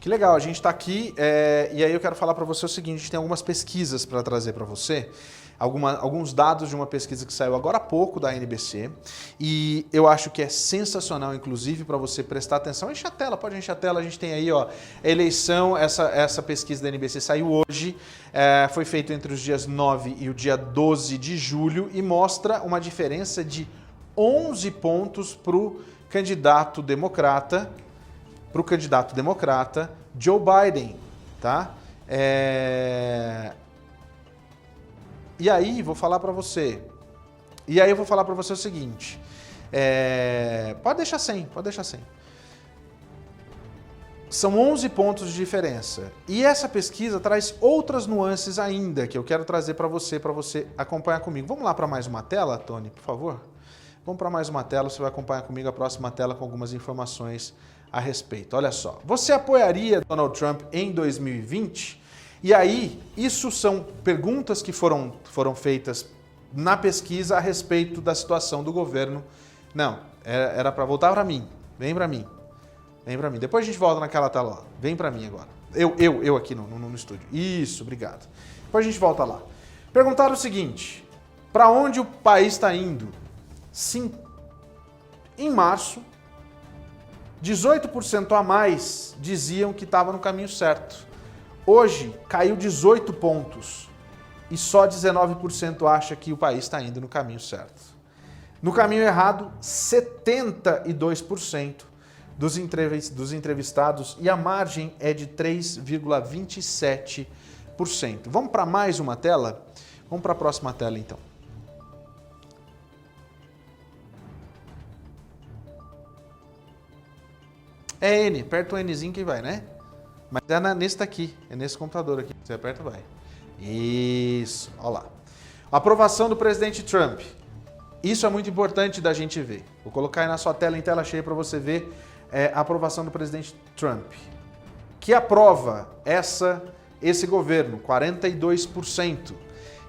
Que legal, a gente está aqui e aí eu quero falar para você o seguinte, a gente tem algumas pesquisas para trazer para você, alguns dados de uma pesquisa que saiu agora há pouco da NBC e eu acho que é sensacional, inclusive, para você prestar atenção. Enche a tela, pode encher a tela, a gente tem aí ó, a eleição, essa pesquisa da NBC saiu hoje, foi feito entre os dias 9 e o dia 12 de julho e mostra uma diferença de 11 pontos para o candidato democrata, Joe Biden, tá? E aí, vou falar para você. O seguinte. Pode deixar 100, pode deixar 100. São 11 pontos de diferença. E essa pesquisa traz outras nuances ainda que eu quero trazer para você acompanhar comigo. Vamos lá para mais uma tela, Tony, por favor? Vamos para mais uma tela, você vai acompanhar comigo a próxima tela com algumas informações a respeito. Olha só, você apoiaria Donald Trump em 2020? E aí, isso são perguntas que foram feitas na pesquisa a respeito da situação do governo. Não, era para voltar para mim. Vem para mim. Vem para mim. Depois a gente volta naquela tela lá. Vem para mim agora. Eu aqui no estúdio. Isso, obrigado. Depois a gente volta lá. Perguntaram o seguinte, para onde o país está indo? Sim, em março, 18% a mais diziam que estava no caminho certo. Hoje, caiu 18 pontos e só 19% acha que o país está indo no caminho certo. No caminho errado, 72% dos entrevistados e a margem é de 3,27%. Vamos para mais uma tela? Vamos para a próxima tela, então. É N, aperta o Nzinho que vai, né? Mas é nesse daqui, é nesse computador aqui. Você aperta, vai. Isso, olha lá. Aprovação do presidente Trump. Isso é muito importante da gente ver. Vou colocar aí na sua tela, em tela cheia, para você ver a aprovação do presidente Trump. Que aprova esse governo, 42%.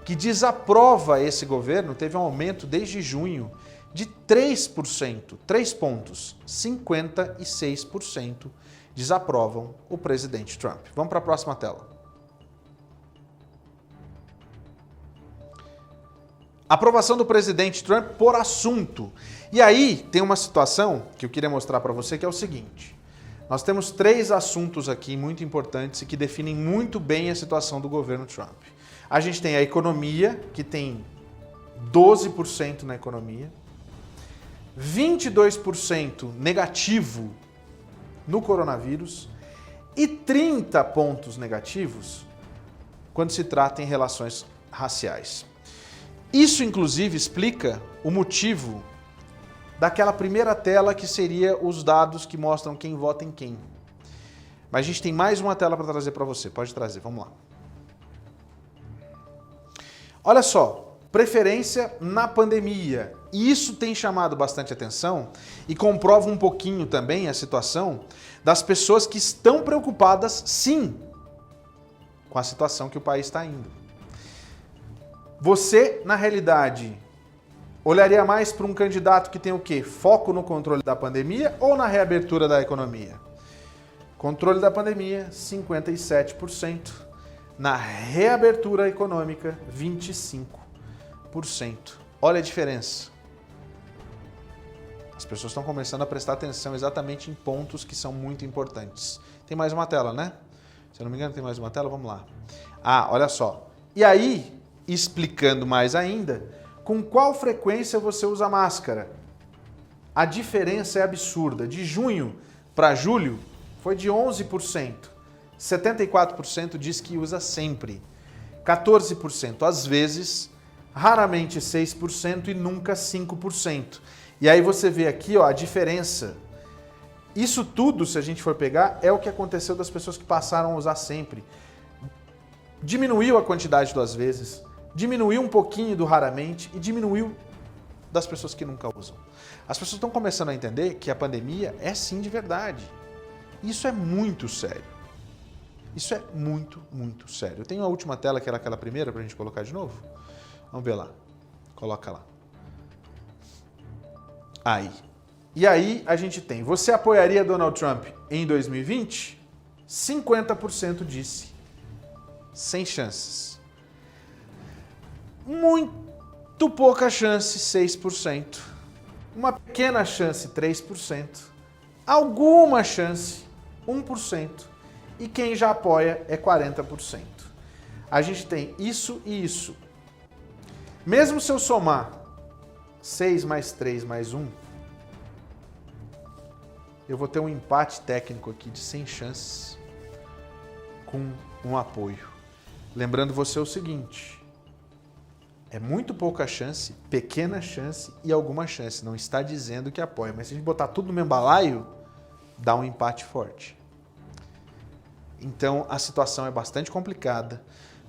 Que desaprova esse governo, teve um aumento desde junho de 3%, 3 pontos, 56% desaprovam o presidente Trump. Vamos para a próxima tela. Aprovação do presidente Trump por assunto. E aí tem uma situação que eu queria mostrar para você que é o seguinte. Nós temos 3 assuntos aqui muito importantes e que definem muito bem a situação do governo Trump. A gente tem a economia, que tem 12% na economia, 22% negativo no coronavírus e 30 pontos negativos quando se trata em relações raciais. Isso, inclusive, explica o motivo daquela primeira tela que seria os dados que mostram quem vota em quem. Mas a gente tem mais uma tela para trazer para você. Pode trazer, vamos lá. Olha só. Preferência na pandemia. E isso tem chamado bastante atenção e comprova um pouquinho também a situação das pessoas que estão preocupadas, sim, com a situação que o país está indo. Você, na realidade, olharia mais para um candidato que tem o quê? Foco no controle da pandemia ou na reabertura da economia? Controle da pandemia, 57%. Na reabertura econômica, 25%. Olha a diferença. As pessoas estão começando a prestar atenção exatamente em pontos que são muito importantes. Tem mais uma tela, né? Se eu não me engano, tem mais uma tela, vamos lá. Ah, olha só. E aí, explicando mais ainda, com qual frequência você usa máscara? A diferença é absurda. De junho para julho, foi de 11%. 74% diz que usa sempre. 14% às vezes, raramente 6% e nunca 5%. E aí você vê aqui ó, a diferença. Isso tudo, se a gente for pegar, é o que aconteceu das pessoas que passaram a usar sempre. Diminuiu a quantidade das vezes, diminuiu um pouquinho do raramente e diminuiu das pessoas que nunca usam. As pessoas estão começando a entender que a pandemia é sim de verdade. Isso é muito sério. Isso é muito, muito sério. Eu tenho a última tela, que era aquela primeira, para a gente colocar de novo. Vamos ver lá. Coloca lá. Aí. E aí a gente tem, você apoiaria Donald Trump em 2020? 50% disse sem chances. Muito pouca chance, 6%. Uma pequena chance, 3%. Alguma chance, 1%. E quem já apoia é 40%. A gente tem isso e isso. Mesmo se eu somar 6 mais 3 mais 1, eu vou ter um empate técnico aqui de 100 chances com um apoio. Lembrando você o seguinte, é muito pouca chance, pequena chance e alguma chance. Não está dizendo que apoia, mas se a gente botar tudo no mesmo balaio, dá um empate forte. Então a situação é bastante complicada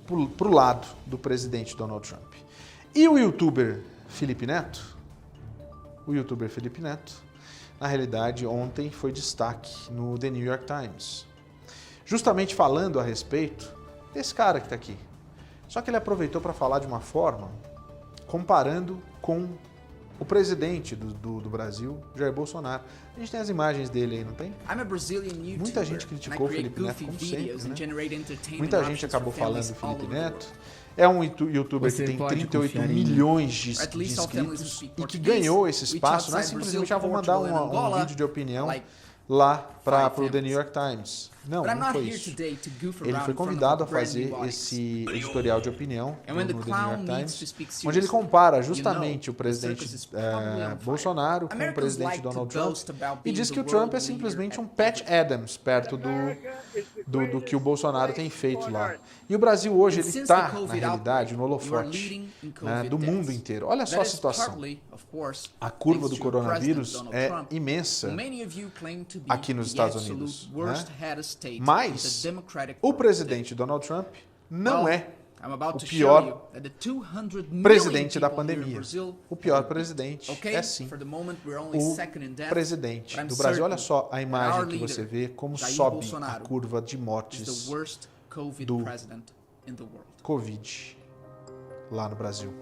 para o lado do presidente Donald Trump. E o youtuber Felipe Neto? O youtuber Felipe Neto, na realidade, ontem foi destaque no The New York Times. Justamente falando a respeito desse cara que está aqui. Só que ele aproveitou para falar de uma forma comparando com o presidente do Brasil, Jair Bolsonaro. A gente tem as imagens dele aí, não tem? Muita gente criticou o Felipe Neto, como sempre, né? Muita gente acabou falando do Felipe Neto. É um youtuber que tem 38 milhões de inscritos e que ganhou esse espaço. Não é simplesmente, vou mandar um vídeo de opinião lá para o The New York Times. Não foi isso. Ele foi convidado a fazer esse editorial de opinião no The New York Times, onde ele compara justamente o presidente Bolsonaro com o presidente Donald Trump e diz que o Trump é simplesmente um Pat Adams perto do que o Bolsonaro tem feito lá. E o Brasil hoje ele está, na realidade, no holofote, né, do mundo inteiro. Olha só a situação. A curva do coronavírus é imensa aqui nos Estados Unidos, né? Mas o presidente Donald Trump não é o pior presidente da pandemia. O pior presidente é sim o presidente do Brasil. Olha só a imagem que você vê, como sobe a curva de mortes do Covid lá no Brasil.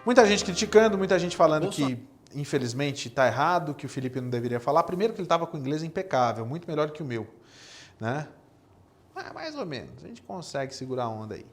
Muita gente criticando, muita gente falando que infelizmente está errado, que o Felipe não deveria falar. Primeiro que ele estava com o inglês impecável, muito melhor que o meu, né? Mais ou menos, a gente consegue segurar a onda aí.